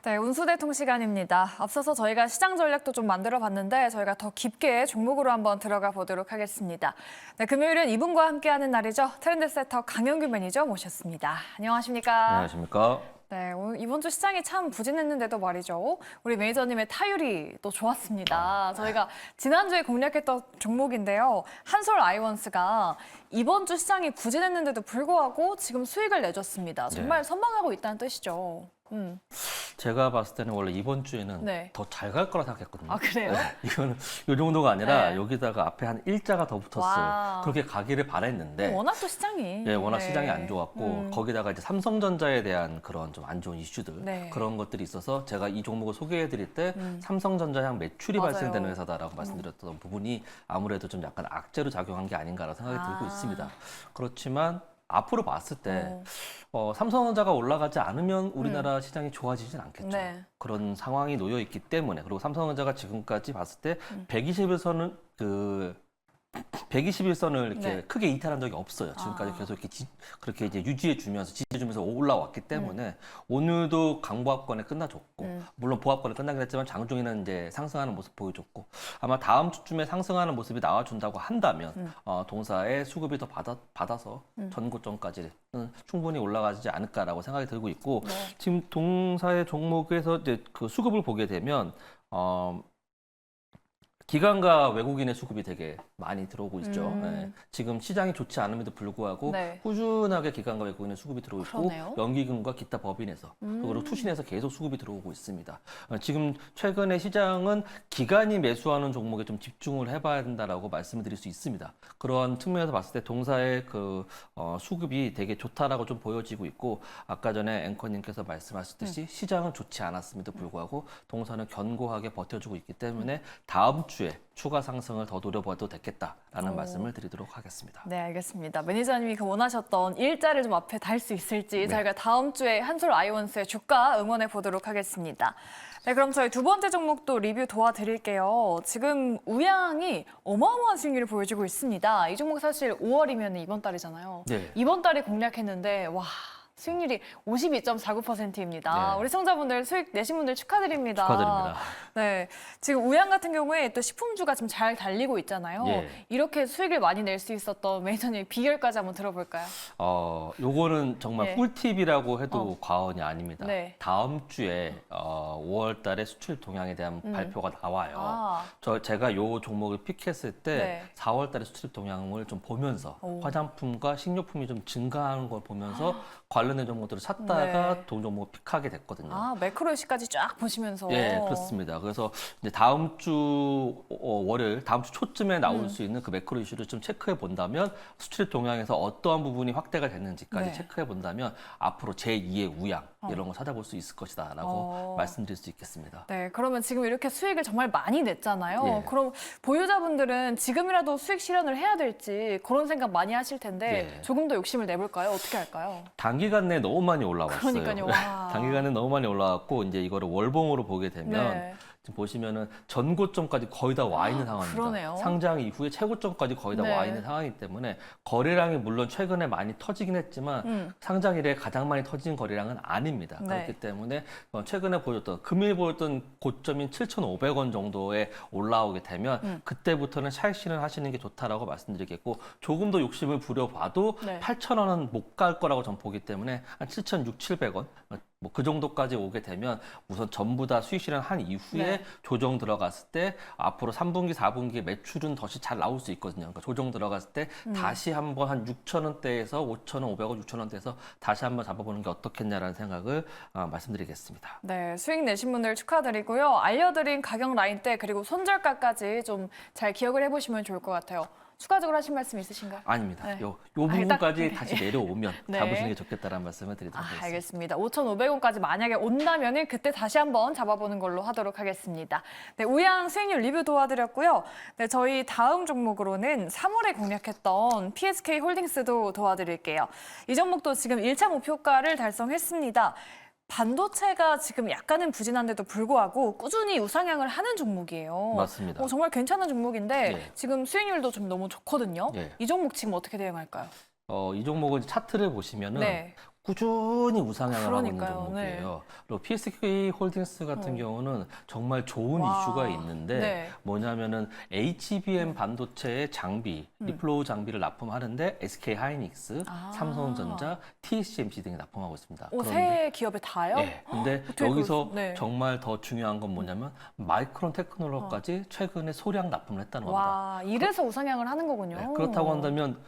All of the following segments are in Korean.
네, 운수대통 시간입니다. 앞서서 저희가 시장 전략도 좀 만들어 봤는데 저희가 더 깊게 종목으로 한번 들어가 보도록 하겠습니다. 네, 금요일은 이분과 함께하는 날이죠. 트렌드세터 강영규 매니저 모셨습니다. 안녕하십니까? 안녕하십니까? 네, 오늘 이번 주 시장이 참 부진했는데도 말이죠. 우리 매니저님의 타율이 또 좋았습니다. 저희가 지난주에 공략했던 종목인데요. 한솔아이원스가 이번 주 시장이 부진했는데도 불구하고 지금 수익을 내줬습니다. 정말 선방하고 있다는 뜻이죠. 제가 봤을 때는 원래 이번 주에는 네. 더 잘 갈 거라 생각했거든요. 아, 그래요? 이거는 이 정도가 아니라 네. 여기다가 앞에 한 일자가 더 붙었어요. 와. 그렇게 가기를 바랬는데 워낙 또 시장이. 예, 워낙 네. 시장이 안 좋았고 거기다가 이제 삼성전자에 대한 그런 좀 안 좋은 이슈들 네. 그런 것들이 있어서 제가 이 종목을 소개해 드릴 때 삼성전자 향 매출이 맞아요. 발생되는 회사다라고 말씀드렸던 부분이 아무래도 좀 약간 악재로 작용한 게 아닌가라는 생각이 들고 있습니다. 그렇지만 앞으로 봤을 때 삼성전자가 올라가지 않으면 우리나라 시장이 좋아지진 않겠죠. 네. 그런 상황이 놓여 있기 때문에 그리고 삼성전자가 지금까지 봤을 때 121선은 121선을 이렇게 네. 크게 이탈한 적이 없어요. 지금까지 계속 이렇게 그렇게 이제 유지해 주면서 지지해 주면서 올라왔기 때문에 오늘도 강보합권에 끝나줬고 물론 보합권에 끝나긴 했지만 장중에는 이제 상승하는 모습 보여줬고 아마 다음 주쯤에 상승하는 모습이 나와준다고 한다면 동사의 수급이 더 받아서 전고점까지는 충분히 올라가지 않을까라고 생각이 들고 있고 지금 동사의 종목에서 이제 그 수급을 보게 되면 기관과 외국인의 수급이 되게 많이 들어오고 있죠. 네. 지금 시장이 좋지 않음에도 불구하고 네. 꾸준하게 기관과 외국인의 수급이 들어오고 있고 그러네요. 연기금과 기타 법인에서 그리고 투신에서 계속 수급이 들어오고 있습니다. 지금 최근에 시장은 기관이 매수하는 종목에 좀 집중을 해봐야 된다라고 말씀을 드릴 수 있습니다. 그러한 측면에서 봤을 때 동사의 그 수급이 되게 좋다라고 좀 보여지고 있고 아까 전에 앵커님께서 말씀하셨듯이 시장은 좋지 않았음에도 불구하고 동사는 견고하게 버텨주고 있기 때문에 다음 주에 추가 상승을 더 노려봐도 됐겠다라는 말씀을 드리도록 하겠습니다. 네, 알겠습니다. 매니저님이 그 원하셨던 일자를 좀 앞에 달 수 있을지 네. 저희가 다음 주에 한솔아이원스의 주가 응원해 보도록 하겠습니다. 네, 그럼 저희 두 번째 종목도 리뷰 도와드릴게요. 지금 우양이 어마어마한 수익률을 보여주고 있습니다. 이 종목 사실 5월이면 이번 달이잖아요. 네. 이번 달에 공략했는데 와. 수익률이 52.49%입니다. 네. 우리 시청자분들 수익 내신 분들 축하드립니다. 축하드립니다. 네, 지금 우양 같은 경우에 또 식품주가 좀 잘 달리고 있잖아요. 예. 이렇게 수익을 많이 낼 수 있었던 매니저님 비결까지 한번 들어볼까요? 요거는 정말 예. 꿀팁이라고 해도 과언이 아닙니다. 네. 다음 주에 5월 달에 수출 동향에 대한 발표가 나와요. 아. 제가 요 종목을 픽했을 때 네. 4월 달에 수출 동향을 좀 보면서 오. 화장품과 식료품이 좀 증가하는 걸 보면서 관련된 종목들을 찾다가 네. 동 종목을 픽하게 됐거든요. 아, 매크로 이슈까지 쫙 보시면서. 예, 그렇습니다. 그래서 이제 다음 주 월요일, 다음 주 초쯤에 나올 수 있는 그 매크로 이슈를 좀 체크해 본다면 수출 동향에서 어떠한 부분이 확대가 됐는지까지 네. 체크해 본다면 앞으로 제2의 우양 이런 거 찾아볼 수 있을 것이다라고 말씀드릴 수 있겠습니다. 네, 그러면 지금 이렇게 수익을 정말 많이 냈잖아요. 예. 그럼 보유자분들은 지금이라도 수익 실현을 해야 될지 그런 생각 많이 하실 텐데 예. 조금 더 욕심을 내볼까요? 어떻게 할까요? 단기간 내에 너무 많이 올라왔어요. 그러니까요. 와. 단기간에 너무 많이 올라왔고 이제 이거를 월봉으로 보게 되면 네. 지금 보시면은 전고점까지 거의 다 와 있는 상황입니다. 그러네요. 상장 이후에 최고점까지 거의 다 네. 와 있는 상황이기 때문에 거래량이 물론 최근에 많이 터지긴 했지만 상장 이래 가장 많이 터진 거래량은 아닙니다. 네. 그렇기 때문에 최근에 보였던 금일 보였던 고점인 7,500원 정도에 올라오게 되면 그때부터는 차익 실현하시는 게 좋다라고 말씀드리겠고 조금 더 욕심을 부려봐도 네. 8,000원은 못 갈 거라고 전 보기 때문에 한 7,600, 700원 뭐 그 정도까지 오게 되면 우선 전부 다 수익 실현한 이후에 네. 조정 들어갔을 때 앞으로 3분기, 4분기 매출은 다시 잘 나올 수 있거든요. 그러니까 조정 들어갔을 때 다시 한번 한 6,000원대에서 5,000원, 500원, 6,000원대에서 다시 한번 잡아보는 게 어떻겠냐라는 생각을 말씀드리겠습니다. 네, 수익 내신 분들 축하드리고요. 알려드린 가격 라인대 그리고 손절가까지 좀 잘 기억을 해보시면 좋을 것 같아요. 추가적으로 하신 말씀 있으신가요? 아닙니다. 네. 요 부분까지 딱- 다시 내려오면 네. 잡으시는 게 좋겠다라는 말씀을 드리도록 하겠습니다. 알겠습니다. 5,500원까지 만약에 온다면은 그때 다시 한번 잡아보는 걸로 하도록 하겠습니다. 네, 우양 수익률 리뷰 도와드렸고요. 네, 저희 다음 종목으로는 3월에 공략했던 PSK 홀딩스도 도와드릴게요. 이 종목도 지금 1차 목표가를 달성했습니다. 반도체가 지금 약간은 부진한데도 불구하고 꾸준히 우상향을 하는 종목이에요. 맞습니다. 정말 괜찮은 종목인데 네. 지금 수익률도 좀 너무 좋거든요. 네. 이 종목 지금 어떻게 대응할까요? 이 종목은 차트를 보시면은 네. 꾸준히 우상향을 하고 있는 그러니까요. 종목이에요. 그리고 PSK 홀딩스 같은 경우는 정말 좋은 와. 이슈가 있는데 네. 뭐냐면은 HBM 반도체의 장비, 리플로우 장비를 납품하는데 SK 하이닉스, 아. 삼성전자, TSMC 등이 납품하고 있습니다. 세 기업에 다요? 네, 근데 어떻게 여기서 네. 정말 더 중요한 건 뭐냐면 마이크론 테크놀로지까지 최근에 소량 납품을 했다는 겁니다. 와, 이래서 우상향을 하는 거군요. 네, 그렇다고 한다면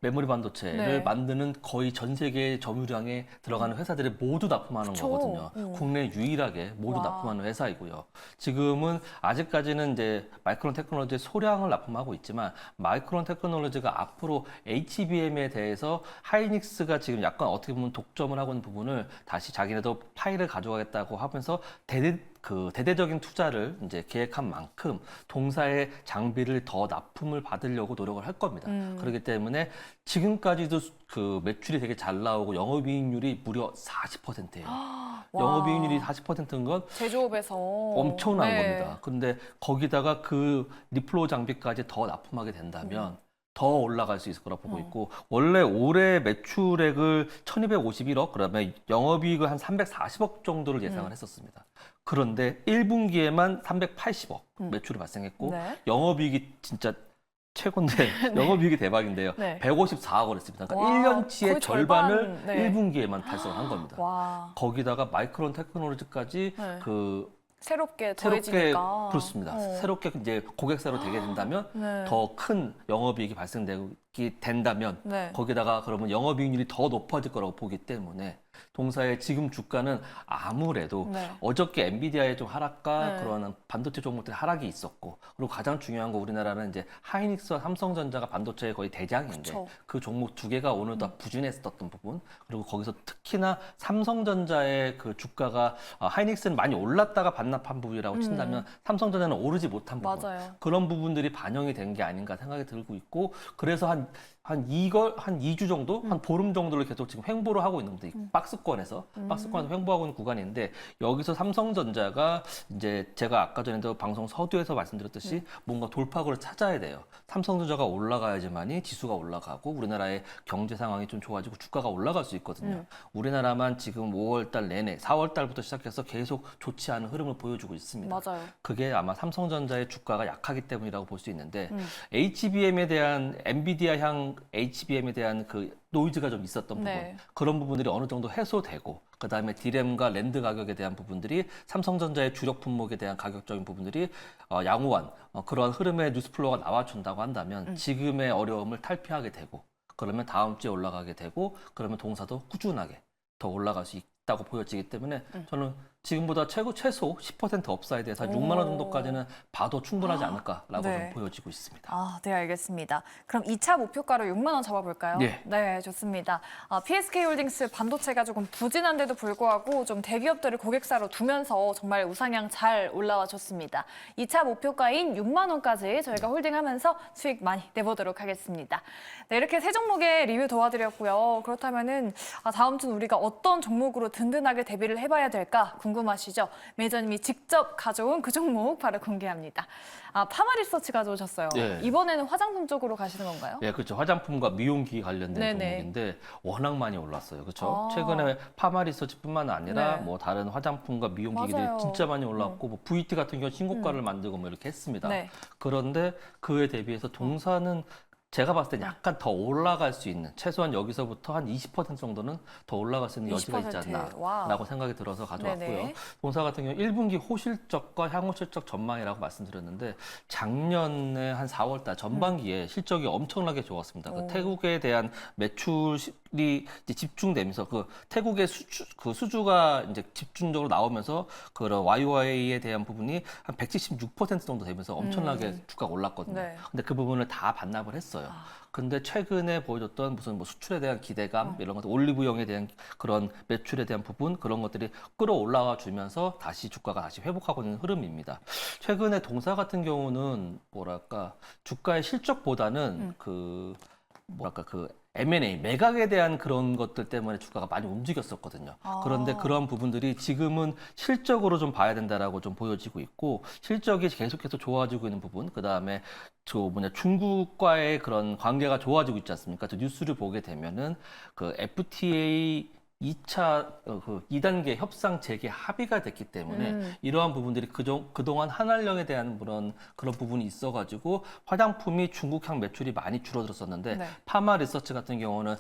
메모리 반도체를 네. 만드는 거의 전 세계 점유량에 들어가는 회사들이 모두 납품하는 그쵸. 거거든요. 국내 유일하게 모두 와. 납품하는 회사이고요. 지금은 아직까지는 이제 마이크론 테크놀로지의 소량을 납품하고 있지만 마이크론 테크놀로지가 앞으로 HBM에 대해서 하이닉스가 지금 약간 어떻게 보면 독점을 하고 있는 부분을 다시 자기네도 파일을 가져가겠다고 하면서 대대적인 투자를 이제 계획한 만큼 동사의 장비를 더 납품을 받으려고 노력을 할 겁니다. 그렇기 때문에 지금까지도 그 매출이 되게 잘 나오고 영업이익률이 무려 40%예요. 영업이익률이 40%인 건 제조업에서 엄청난 네. 겁니다. 근데 거기다가 그 리플로우 장비까지 더 납품하게 된다면 더 올라갈 수 있을 거라 보고 있고 원래 올해 매출액을 1251억 그다음에 영업이익을 한 340억 정도를 예상을 했었습니다. 그런데 1분기에만 380억 매출이 발생했고 네. 영업이익이 진짜 최고인데 영업이익이 대박인데요. 네. 154억을 했습니다. 그러니까 와, 1년치의 거의 절반을 절반, 네. 1분기에만 달성한 겁니다. 와, 거기다가 마이크론 테크놀로지까지 네. 그 새롭게 새롭게 더해지니까. 그렇습니다. 새롭게 이제 고객사로 되게 된다면 네. 더 큰 영업이익이 발생되게 된다면 네. 거기다가 그러면 영업이익률이 더 높아질 거라고 보기 때문에 동사의 지금 주가는 아무래도 네. 어저께 엔비디아의 좀 하락과 네. 그런 반도체 종목들의 하락이 있었고 그리고 가장 중요한 거 우리나라는 이제 하이닉스와 삼성전자가 반도체의 거의 대장인데 그쵸. 그 종목 두 개가 오늘 다 부진했었던 부분 그리고 거기서 특히나 삼성전자의 그 주가가 하이닉스는 많이 올랐다가 반납한 부분이라고 친다면 삼성전자는 오르지 못한 부분 맞아요. 그런 부분들이 반영이 된 게 아닌가 생각이 들고 있고 그래서 한 2주 정도, 한 보름 정도를 계속 지금 횡보를 하고 있는 건데, 박스권에서 횡보하고 있는 구간인데, 여기서 삼성전자가 이제 제가 아까 전에도 방송 서두에서 말씀드렸듯이 뭔가 돌파구를 찾아야 돼요. 삼성전자가 올라가야지만이 지수가 올라가고 우리나라의 경제 상황이 좀 좋아지고 주가가 올라갈 수 있거든요. 우리나라만 지금 5월 달 내내, 4월 달부터 시작해서 계속 좋지 않은 흐름을 보여주고 있습니다. 맞아요. 그게 아마 삼성전자의 주가가 약하기 때문이라고 볼 수 있는데 HBM에 대한 엔비디아 향 HBM에 대한 그 노이즈가 좀 있었던 부분 네. 그런 부분들이 어느 정도 해소되고 그 다음에 디램과 랜드 가격에 대한 부분들이 삼성전자의 주력 품목에 대한 가격적인 부분들이 양호한 그러한 흐름의 뉴스플로우가 나와준다고 한다면 지금의 어려움을 탈피하게 되고 그러면 다음 주에 올라가게 되고 그러면 동사도 꾸준하게 더 올라갈 수 있다고 보여지기 때문에 저는 지금보다 최소 10% 업사이드에서 한 6만 원 정도까지는 봐도 충분하지 않을까라고 네. 좀 보여지고 있습니다. 아, 네, 알겠습니다. 그럼 2차 목표가로 6만 원 잡아볼까요? 네. 좋습니다. PSK홀딩스 반도체가 조금 부진한데도 불구하고 좀 대기업들을 고객사로 두면서 정말 우상향 잘 올라와 줬습니다. 2차 목표가인 6만 원까지 저희가 홀딩하면서 수익 많이 내보도록 하겠습니다. 네, 이렇게 세 종목의 리뷰 도와드렸고요. 그렇다면은 다음 주는 우리가 어떤 종목으로 든든하게 대비를 해봐야 될까 궁금하시죠? 매니저님이 직접 가져온 그 종목 바로 공개합니다. 파마리서치 가져오셨어요. 네. 이번에는 화장품 쪽으로 가시는 건가요? 네, 그렇죠. 화장품과 미용기 관련된 네네. 종목인데 워낙 많이 올랐어요. 그렇죠? 아. 최근에 파마 리서치뿐만 아니라 네. 뭐 다른 화장품과 미용기기들이 맞아요. 진짜 많이 올랐고 뭐 VT 같은 경우 신고가를 만들고 뭐 이렇게 했습니다. 네. 그런데 그에 대비해서 동사는 제가 봤을 때 약간 더 올라갈 수 있는 최소한 여기서부터 한 20% 정도는 더 올라갈 수 있는 여지가 있지 20%. 와우. 않나라고 생각이 들어서 가져왔고요. 네네. 동사 같은 경우 1분기 호실적과 향후 실적 전망이라고 말씀드렸는데 작년에 한 4월 달 전반기에 실적이 엄청나게 좋았습니다. 그 태국에 대한 매출이 이제 집중되면서 그 태국의 수주가 이제 집중적으로 나오면서 그런 YOY에 대한 부분이 한 176% 정도 되면서 엄청나게 주가가 올랐거든요. 네. 근데 그 부분을 다 반납을 했어요. 근데 최근에 보여줬던 무슨 뭐 수출에 대한 기대감 이런 것들 올리브영에 대한 그런 매출에 대한 부분 그런 것들이 끌어올라와 주면서 다시 주가가 다시 회복하고 있는 흐름입니다. 최근에 동사 같은 경우는 뭐랄까 주가의 실적보다는 그 M&A, 매각에 대한 그런 것들 때문에 주가가 많이 움직였었거든요. 그런데 그런 부분들이 지금은 실적으로 좀 봐야 된다라고 좀 보여지고 있고, 실적이 계속해서 좋아지고 있는 부분, 그 다음에 중국과의 그런 관계가 좋아지고 있지 않습니까? 저 뉴스를 보게 되면은 그 FTA 2차 그 2단계 협상 재개 합의가 됐기 때문에 이러한 부분들이 그동안 한알령에 대한 그런 부분이 있어가지고 화장품이 중국향 매출이 많이 줄어들었었는데 네. 파마 리서치 같은 경우는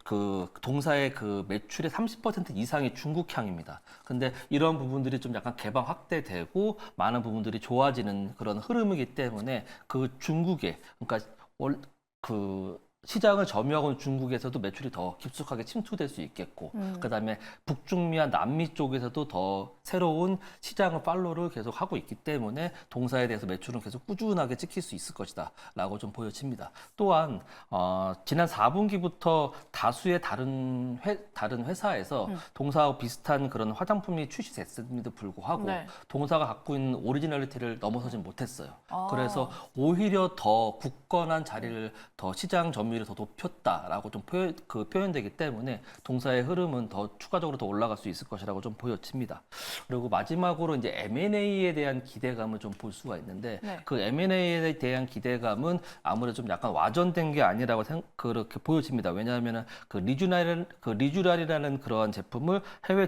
그 동사의 그 매출의 30% 이상이 중국향입니다. 근데 이런 부분들이 좀 약간 개방 확대되고 많은 부분들이 좋아지는 그런 흐름이기 때문에 그 중국에 그러니까 그 시장을 점유하고 있는 중국에서도 매출이 더 깊숙하게 침투될 수 있겠고, 그다음에 북중미와 남미 쪽에서도 더 새로운 시장을 팔로를 계속 하고 있기 때문에 동사에 대해서 매출은 계속 꾸준하게 찍힐 수 있을 것이다라고 좀 보여집니다. 또한 지난 4분기부터 다수의 다른 회사에서 동사하고 비슷한 그런 화장품이 출시됐음에도 불구하고 네. 동사가 갖고 있는 오리지널리티를 넘어서진 못했어요. 아. 그래서 오히려 더 굳건한 자리를 더 시장 점유율을 더 높였다라고 좀 표현되기 때문에 동사의 흐름은 더 추가적으로 더 올라갈 수 있을 것이라고 좀 보여집니다. 그리고 마지막으로 이제 M&A에 대한 기대감을 좀 볼 수가 있는데 네. 그 M&A에 대한 기대감은 아무래도 좀 약간 와전된 게 아니라고 그렇게 보여집니다. 왜냐하면은 그 리쥬랄이라는 그러한 제품을 해외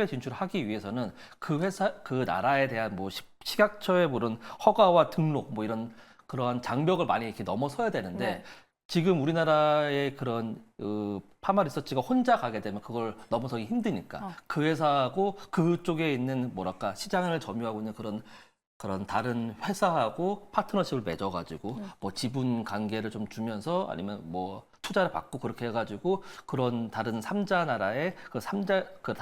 진출하기 위해서는 그 나라에 대한 뭐 식약처에 물은 허가와 등록 뭐 이런 그러한 장벽을 많이 이렇게 넘어서야 되는데 네. 지금 우리나라의 그런 파마 리서치가 혼자 가게 되면 그걸 넘어서기 힘드니까 그 회사하고 그쪽에 있는 뭐랄까 시장을 점유하고 있는 그런 다른 회사하고 파트너십을 맺어가지고 뭐 지분 관계를 좀 주면서 아니면 뭐 투자를 받고 그렇게 해가지고 그런 다른 삼자 나라의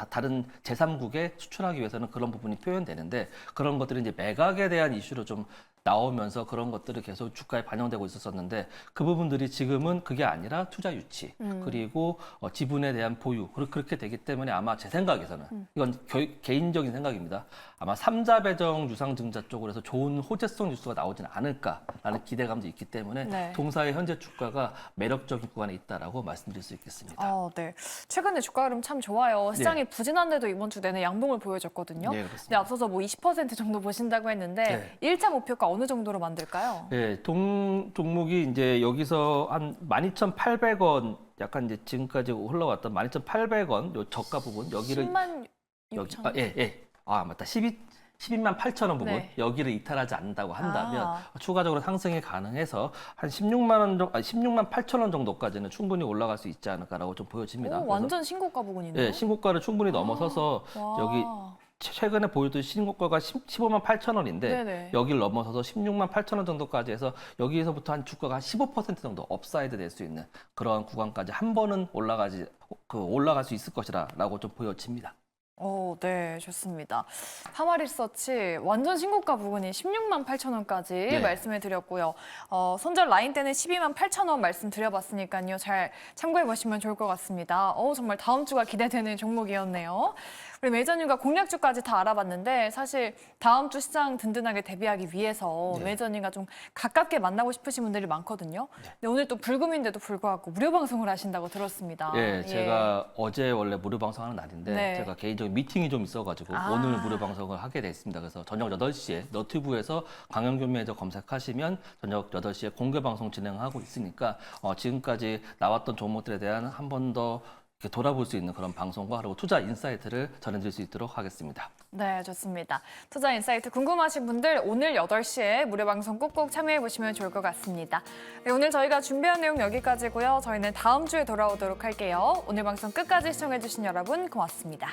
다른 제3국에 수출하기 위해서는 그런 부분이 표현되는데 그런 것들이 이제 매각에 대한 이슈로 좀 나오면서 그런 것들이 계속 주가에 반영되고 있었었는데 그 부분들이 지금은 그게 아니라 투자 유치 그리고 지분에 대한 보유 그렇게 되기 때문에 아마 제 생각에서는 이건 개인적인 생각입니다. 아마 삼자 배정 유상증자 쪽으로 해서 좋은 호재성 뉴스가 나오지는 않을까라는 기대감도 있기 때문에 네. 동사의 현재 주가가 매력적인 구간에 있다라고 말씀드릴 수 있겠습니다. 네. 최근에 주가 흐름 참 좋아요. 시장이 부진한데도 이번 주 내내 양봉을 보여줬거든요. 네, 그렇습니다. 근데 앞서서 뭐 20% 정도 보신다고 했는데 1차 목표가 어느 정도로 만들까요? 네, 종목이 이제 여기서 한 12,800원 약간 이제 지금까지 흘러왔던 12,800원 요 저가 부분 여기를 10만 6천. 맞다. 12만 8천 원 부분 네. 여기를 이탈하지 않는다고 한다면 추가적으로 상승이 가능해서 한 16만 8천 원 정도까지는 충분히 올라갈 수 있지 않을까라고 좀 보여집니다. 완전 신고가 부분이네요. 네, 신고가를 충분히 넘어서서 여기 최근에 보여준 신고가가 15만 8천 원인데 네네. 여기를 넘어서서 16만 8천 원 정도까지 해서 여기에서부터 한 주가가 한 15% 정도 업사이드 될 수 있는 그런 구간까지 한 번은 올라갈 수 있을 것이라고 좀 보여집니다. 네, 좋습니다. 파마 리서치 완전 신고가 부분이 16만 8천 원까지 네. 말씀해 드렸고요. 손절 라인 때는 12만 8천 원 말씀드려봤으니까요. 잘 참고해 보시면 좋을 것 같습니다. 정말 다음 주가 기대되는 종목이었네요. 우리 매저님과 공략주까지 다 알아봤는데 사실 다음 주 시장 든든하게 대비하기 위해서 네. 매저님과 좀 가깝게 만나고 싶으신 분들이 많거든요. 근데 오늘 또 불금인데도 불구하고 무료 방송을 하신다고 들었습니다. 예, 제가 어제 원래 무료 방송하는 날인데 네. 제가 개인적인 미팅이 좀 있어가지고 오늘 무료 방송을 하게 됐습니다. 그래서 저녁 8시에 너튜브에서 강영균 매니저 검색하시면 저녁 8시에 공개 방송 진행하고 있으니까 지금까지 나왔던 종목들에 대한 한 번 더 이렇게 돌아볼 수 있는 그런 방송과 그리고 투자 인사이트를 전해드릴 수 있도록 하겠습니다. 네, 좋습니다. 투자 인사이트 궁금하신 분들 오늘 8시에 무료 방송 꼭꼭 참여해 보시면 좋을 것 같습니다. 네, 오늘 저희가 준비한 내용 여기까지고요. 저희는 다음 주에 돌아오도록 할게요. 오늘 방송 끝까지 시청해 주신 여러분 고맙습니다.